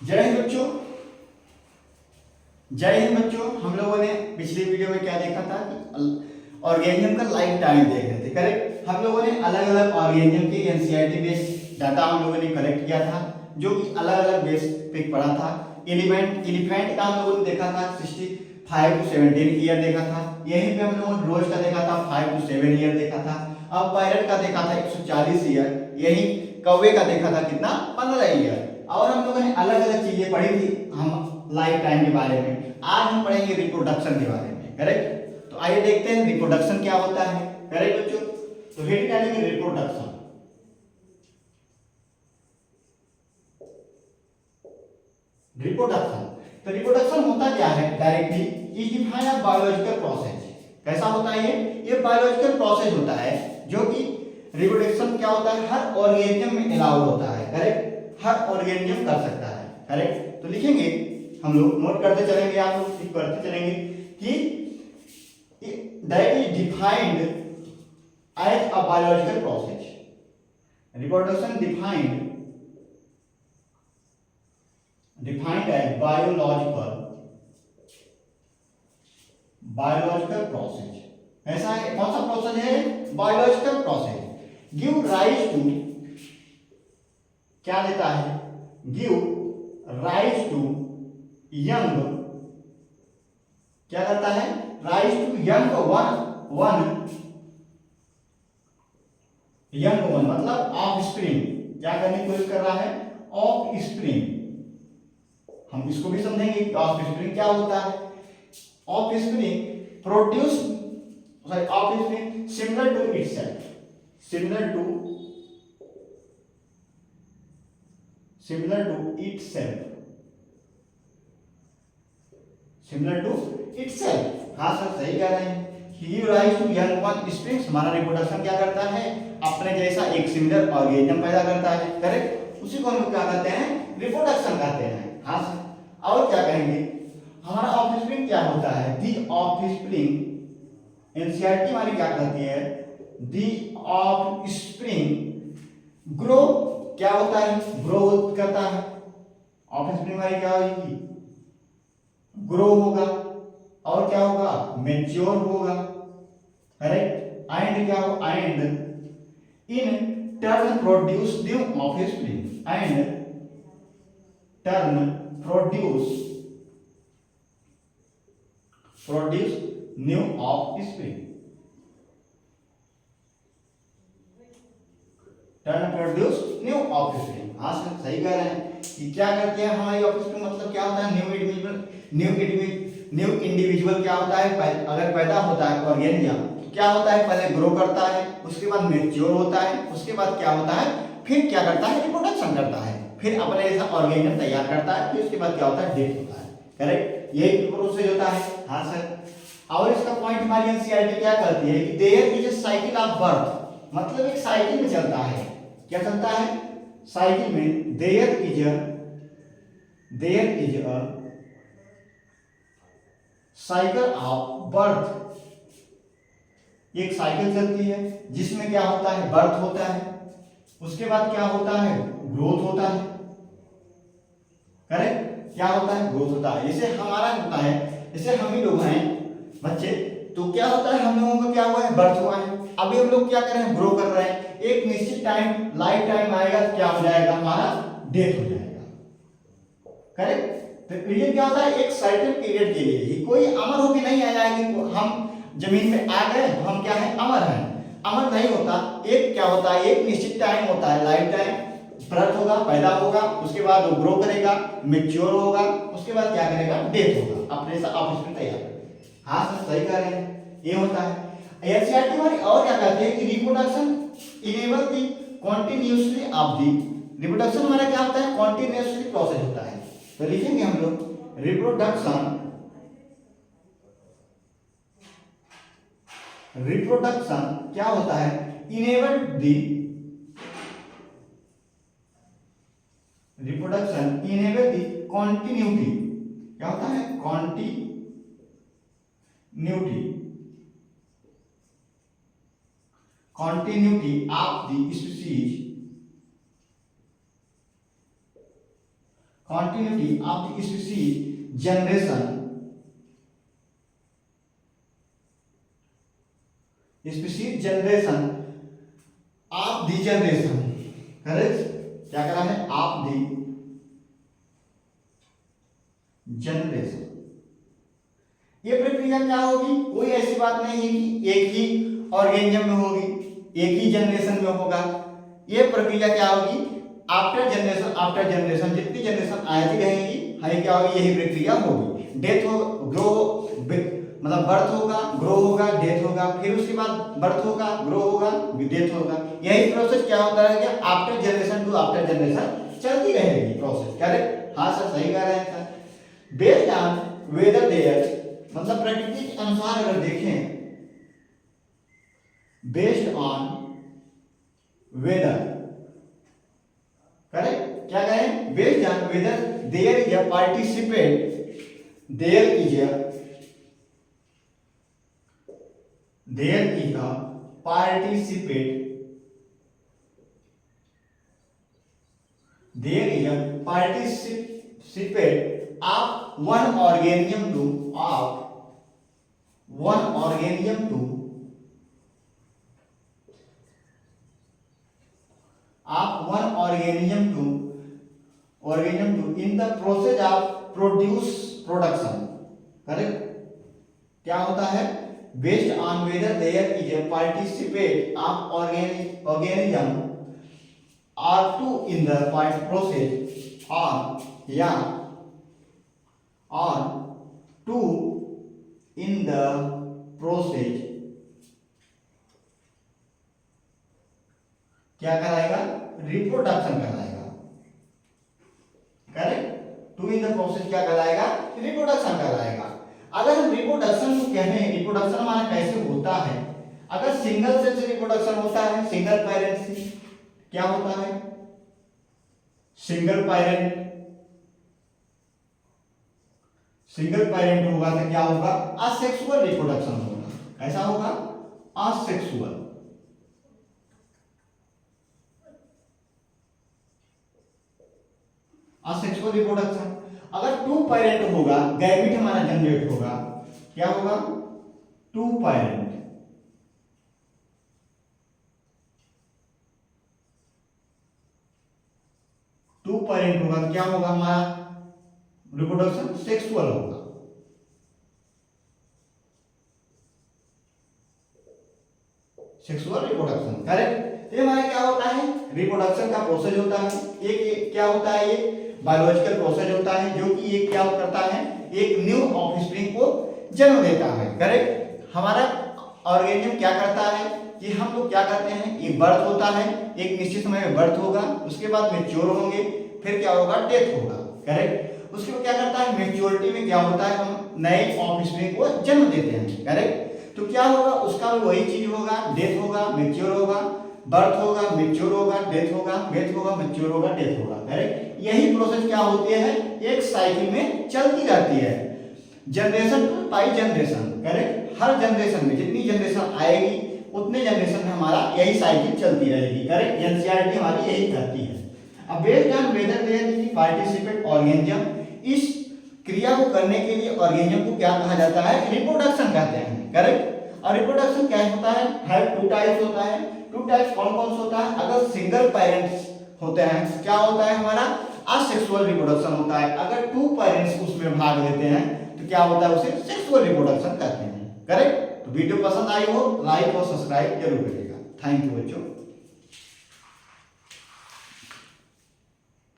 जय हिंद बच्चों। जय हिंद बच्चों। हम लोगों ने पिछली वीडियो में क्या देखा था कि ऑर्गेनिज्म का लाइफ टाइम देख रहे थे, करेक्ट। हम लोगों ने अलग अलग ऑर्गेनिज्म की एनसीईआरटी बेस्ड डाटा हम लोगों ने कलेक्ट किया था, जो कि अलग अलग बेस पे पढ़ा था। एलिफेंट का हम लोगों ने देखा था 65 to 17 ईयर देखा था। यहीं पे हम लोगों ने रोज का देखा था 5 to 7 ईयर देखा था। अब पैरट का देखा था 140 ईयर। यही कौवे का देखा था कितना 15 ईयर। और हम लोगों ने अलग अलग चीजें पढ़ी थी हम लाइफ टाइम के बारे में। आज हम पढ़ेंगे रिप्रोडक्शन के बारे में, करेक्ट। तो आइए देखते हैं रिप्रोडक्शन क्या होता है, करेक्ट बच्चों। तो हेड डालेंगे रिप्रोडक्शन। रिप्रोडक्शन तो रिप्रोडक्शन होता क्या है directly, is defined a biological process. कैसा होता है ये बायोलॉजिकल प्रोसेस होता है जो कि रिप्रोडक्शन क्या होता है, हर ऑर्गेनिज्म में अलाउड होता है, करेक्ट। हर ऑर्गेनिज्म कर सकता है, करेक्ट। तो लिखेंगे हम लोग, नोट करते चलेंगे, आप लोग ठीक करते चलेंगे कि that is defined as a biological process. Reproduction defined as biological process. ऐसा है, कौन सा प्रोसेस है, biological process. Give rise to, क्या देता है, गिव राइज टू यंग, क्या करता है, राइज टू यंग वन मतलब ऑफ स्प्रिंग। क्या करने की कोशिश कर रहा है, ऑफ स्प्रिंग। हम इसको भी समझेंगे कि ऑफ स्प्रिंग क्या होता है। Offspring produce, sorry, offspring similar to itself, similar to itself. हाँ सर, सही कह रहे हैं। Give rise to young one springs, हमारा रिप्रोडक्शन क्या करता है, अपने जैसा एक सिमिलर ऑर्गेनिज्म पैदा करता है, करेक्ट। उसी को हम क्या कहते हैं, रिप्रोडक्शन कहते हैं। हाँ सर, और क्या कहेंगे, हमारा ऑफस्प्रिंग क्या होता है, दी ऑफस्प्रिंग, एनसीईआरटी हमारी क्या कहती है, दी ऑफस्प्रिंग ग्रो, क्या होता है, ग्रो करता है। ऑफस्प्रिंग हमारी क्या होगी, ग्रो होगा। और क्या होगा, मेच्योर होगा, करेक्ट। एंड क्या हो, and in turn produce new offspring, and turn produce new offspring, turn produce new offspring. हाँ सर, सही कह रहे हैं कि क्या करती है हमारी ऑफस्प्रिंग, मतलब क्या होता है, न्यू इंडिविजुअल क्या होता है, अगर पैदा होता है ऑर्गेनिज्म तो क्या होता है, पहले ग्रो करता है, उसके बाद मैच्योर होता है, उसके बाद क्या होता है, फिर क्या करता है, रिप्रोडक्शन करता है, फिर अपने जैसा ऑर्गेनिज्म तैयार करता है, फिर उसके बाद क्या होता है, डेथ होता है, करेक्ट। यही प्रोसेस होता है। हाँ सर, और इसका पॉइंट हमारी एनसीईआरटी क्या करती है कि there is a cycle of birth, मतलब एक साइकिल में चलता है। क्या चलता है, साइकिल में, there is a cycle of birth, एक साइकिल चलती है जिसमें क्या होता है, बर्थ होता है, उसके बाद क्या होता है, ग्रोथ होता है, करेक्ट। क्या होता है, ग्रोथ होता है। जैसे हमारा होता है, जैसे हम ही लोग हैं बच्चे, तो क्या होता है, हम लोगों का क्या हुआ है, बर्थ हुआ है। अभी हम लोग क्या कर रहे हैं, ग्रो कर रहे हैं। एक निश्चित टाइम, लाइफ टाइम आएगा तो क्या हो जाएगा, हमारा डेथ हो जाएगा, करेक्ट। तो रीजन क्या होता है, एक सर्टेन पीरियड के लिए ही, कोई अमर होके नहीं आया है कि हम जमीन में आ गए हम क्या है, अमर हैं। अमर नहीं होता। एक क्या होता है, एक निश्चित टाइम होता है, लाइफ टाइम। बर्थ होगा, पैदा होगा, उसके बाद वो ग्रो करेगा, मैच्योर होगा, उसके बाद क्या करेगा, डेथ होगा, अपने से ऑफस्प्रिंग तैयार करेगा। हाँ सर, सही कह रहे हैं, ये होता है। एनसीईआरटी वाली और क्या कहते हैं कि reproduction enable the continuously of the, reproduction हमारा क्या होता है, कॉन्टिन्यूसली प्रोसेस होता है। तो लिखेंगे हम लोग रिप्रोडक्शन क्या होता है, इनेबल दी, रिप्रोडक्शन इनेबल दी कॉन्टिन्यूटी, क्या होता है, continuity of the species continuity of the species generation of the generation, correct, क्या करा है, ऑफ द जनरेशन। ये प्रक्रिया क्या होगी, कोई ऐसी बात नहीं है कि एक ही ऑर्गेनिज्म में होगी, एक ही जनरेशन में होगा। ये प्रक्रिया क्या होगी, आफ्टर जनरेशन जितनी जनरेशन आती रहेगी, है क्या होगी, यही प्रक्रिया होगी। डेथ हो, ग्रो, मतलब बर्थ होगा, ग्रो होगा, डेथ होगा, फिर उसके बाद बर्थ होगा, ग्रो होगा, डेथ होगा। यही प्रोसेस क्या होता है कि after generation to after generation चलती रहेगी प्रोसेस। करेक्ट, हाँ सर, सही कह रहे हैं sir. Based on whether there, मतलब प्रकृति के अनुसार अगर देखें, बेस्ड ऑन वेदर, करेक्ट, क्या कहें, based on whether there is a participate, there is a participate of one organism to in the process of production, correct, क्या होता है, based on whether there is a participate of organism or two in the process or two in the process, क्या कराएगा, reproduction कराएगा। Correct, to in the process क्या कराएगा, reproduction कराएगा। अगर हम रिप्रोडक्शन को कहें, रिप्रोडक्शन हमारा कैसे होता है, अगर सिंगल सेल से रिप्रोडक्शन होता है, सिंगल पेरेंट से, क्या होता है, सिंगल पेरेंट होगा तो क्या होगा, असेक्सुअल रिप्रोडक्शन होगा। कैसा होगा, असेक्सुअल। Asexual reproduction. अगर टू पेरेंट होगा, गैमेट हमारा जनरेट होगा, क्या होगा, टू पेरेंट। टू पेरेंट होगा तो क्या होगा, हमारा रिप्रोडक्शन सेक्सुअल होगा। Sexual reproduction, correct. ये हमारा क्या होता है, रिप्रोडक्शन का प्रोसेस होता है। एक क्या होता है, ये बायोलॉजिकल प्रोसेस होता है, जो कि ये क्या करता है, एक न्यू ऑफस्प्रिंग को जन्म देता है। करेक्ट, हमारा ऑर्गेनिज्म क्या करता है कि हम लोग क्या करते हैं, एक बर्थ होता है, एक निश्चित समय में बर्थ होगा, उसके बाद मैच्योर होंगे, फिर क्या होगा, डेथ होगा। करेक्ट, उसके बाद क्या करता है, मैच्योरिटी में क्या होता है, हम नए ऑफस्प्रिंग को जन्म देते हैं। करेक्ट, तो क्या होगा, उसका भी वही चीज होगा, डेथ होगा, मैच्योर होगा, बर्थ होगा, मैच्योर होगा, डेथ होगा, मैच्योर होगा, डेथ होगा। करेक्ट, यही प्रोसेस क्या होती है, एक साइकिल में चलती रहती है, generation by generation. Correct, her generation में जितनी जनरेशन आएगी उतने जनरेशन में हमारा यही साइकिल चलती रहेगी। करेक्ट, एनसीईआरटी हमारी यही कहती है। अब based on whether there is participate organism, इस क्रिया को करने के लिए ऑर्गेनिज्म को क्या कहा जाता है, रिप्रोडक्शन कहते हैं। करेक्ट, और रिप्रोडक्शन क्या होता है टू टाइप्स होता है। टू टाइप्स कौन कौन से होता है, अगर सिंगल पेरेंट्स होते हैं क्या होता है, हमारा असेक्सुअल रिप्रोडक्शन होता है। अगर टू पेरेंट्स उसमें भाग लेते हैं तो क्या होता है, उसे सेक्सुअल रिप्रोडक्शन कहते हैं। करेक्ट, तो वीडियो पसंद आई हो लाइक और सब्सक्राइब जरूर करिएगा। थैंक यू बच्चों।